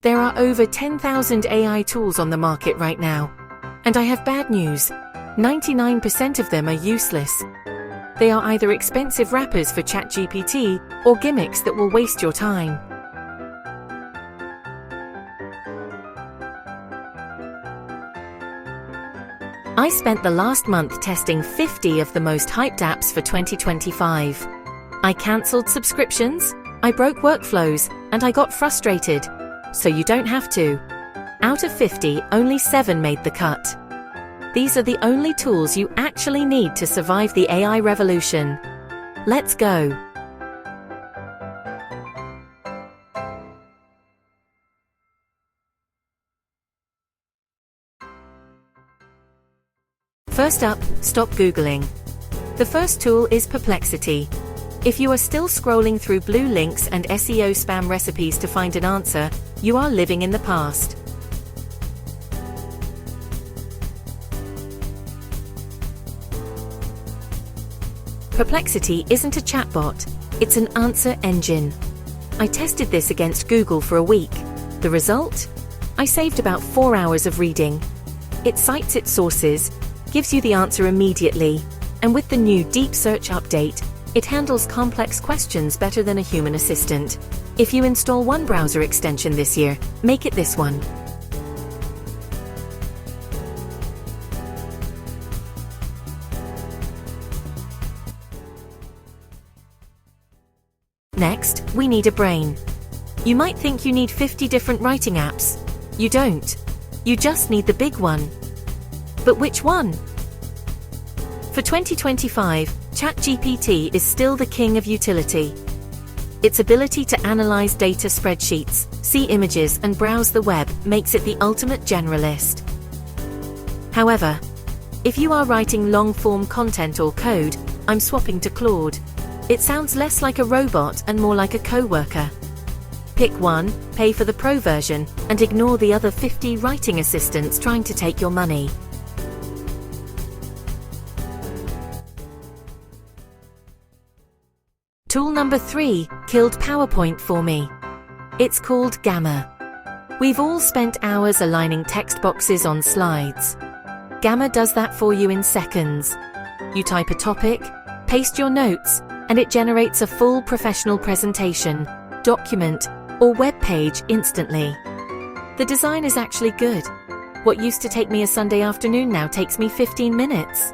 There are over 10,000 AI tools on the market right now. And I have bad news. 99% of them are useless. They are either expensive wrappers for ChatGPT or gimmicks that will waste your time. I spent the last month testing 50 of the most hyped apps for 2025. I cancelled subscriptions, I broke workflows, and I got frustrated. So you don't have to. Out of 50, only 7 made the cut. These are the only tools you actually need to survive the AI revolution. Let's go. First up, stop Googling. The first tool is Perplexity. If you are still scrolling through blue links and SEO spam recipes to find an answer, you are living in the past. Perplexity isn't a chatbot, it's an answer engine. I tested this against Google for a week. The result? I saved about 4 hours of reading. It cites its sources, gives you the answer immediately, and with the new Deep Search update, it handles complex questions better than a human assistant. If you install one browser extension this year, make it this one. Next, we need a brain. You might think you need 50 different writing apps. You don't. You just need the big one. But which one? For 2025, ChatGPT is still the king of utility. Its ability to analyze data spreadsheets, see images, and browse the web makes it the ultimate generalist. However, if you are writing long-form content or code, I'm swapping to Claude. It sounds less like a robot and more like a co-worker. Pick one, pay for the pro version, and ignore the other 50 writing assistants trying to take your money. Tool number 3 killed PowerPoint for me. It's called Gamma. We've all spent hours aligning text boxes on slides. Gamma does that for you in seconds. You type a topic, paste your notes, and it generates a full professional presentation, document, or web page instantly. The design is actually good. What used to take me a Sunday afternoon now takes me 15 minutes.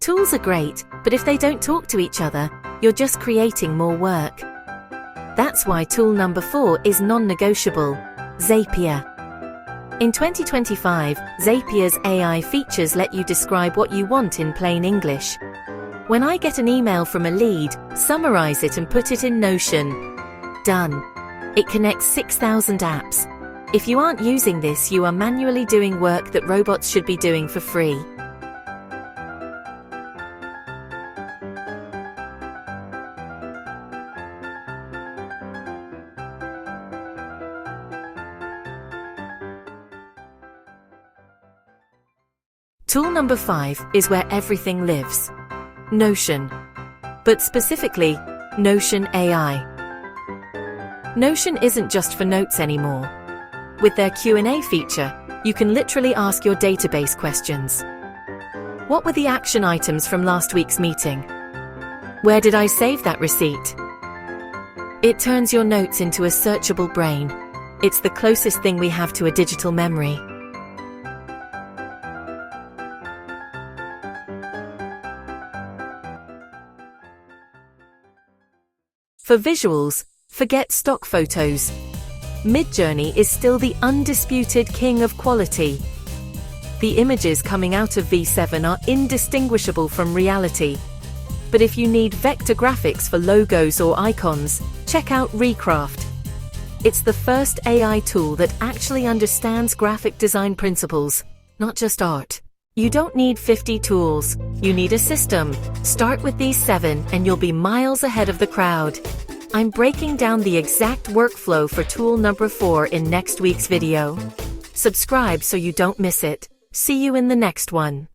Tools are great, but if they don't talk to each other, you're just creating more work. That's why tool number 4 is non-negotiable, Zapier. In 2025, Zapier's AI features let you describe what you want in plain English. When I get an email from a lead, summarize it and put it in Notion. Done. It connects 6,000 apps. If you aren't using this, you are manually doing work that robots should be doing for free. Tool number 5 is where everything lives. Notion. But specifically, Notion AI. Notion isn't just for notes anymore. With their Q&A feature, you can literally ask your database questions. What were the action items from last week's meeting? Where did I save that receipt? It turns your notes into a searchable brain. It's the closest thing we have to a digital memory. For visuals, forget stock photos. Midjourney is still the undisputed king of quality. The images coming out of V7 are indistinguishable from reality. But if you need vector graphics for logos or icons, check out Recraft. It's the first AI tool that actually understands graphic design principles, not just art. You don't need 50 tools, you need a system. Start with these 7 and you'll be miles ahead of the crowd. I'm breaking down the exact workflow for tool number 4 in next week's video. Subscribe so you don't miss it. See you in the next one.